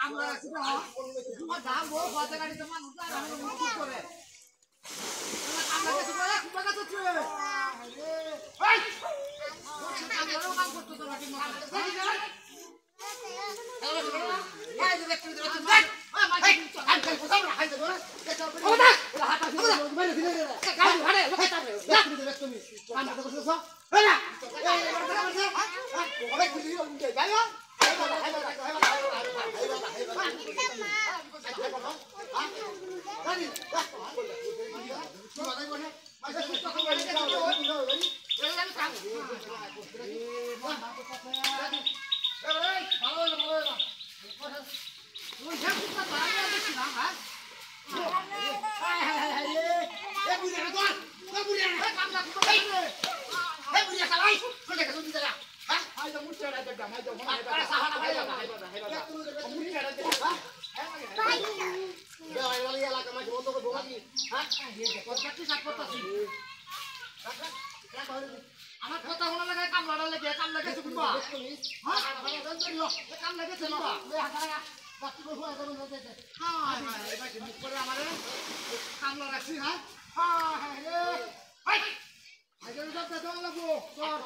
আমরা রাখছি না তোমার দাম বড় বাজে গাড়িতে মানুষ আর আমরা মুক্তি করে আমরা কিছু করে কি টাকা তো চলে এই আমরা কাম করতে তো নাকি মত দেখি না এই যে ব্যক্তি ধরে দেখ ওই মাঝে আমি খাই বসাও না খাই দেবো না ওটা ওটা হাত আছে মেরে দিলে গাড়ি ভাড়ে লোকে তাবে ব্যক্তি ধরে তুমি কাম করতে বসছো হলা এই ওরে খুশি হয়ে যাই না আমার কথা শোনা লাগে কাম লড়া লাগে কাম লাগে শুনবা হ্যাঁ কাম লাগে শুনবা বাকি বল হয়ে যাবে না দেখে হ্যাঁ হ্যাঁ এবার মুখ করে আমারে কাম লড়া রাখছি হ্যাঁ হ্যাঁ হ্যাঁ রে হাই আগে তো দাও লাগবো চল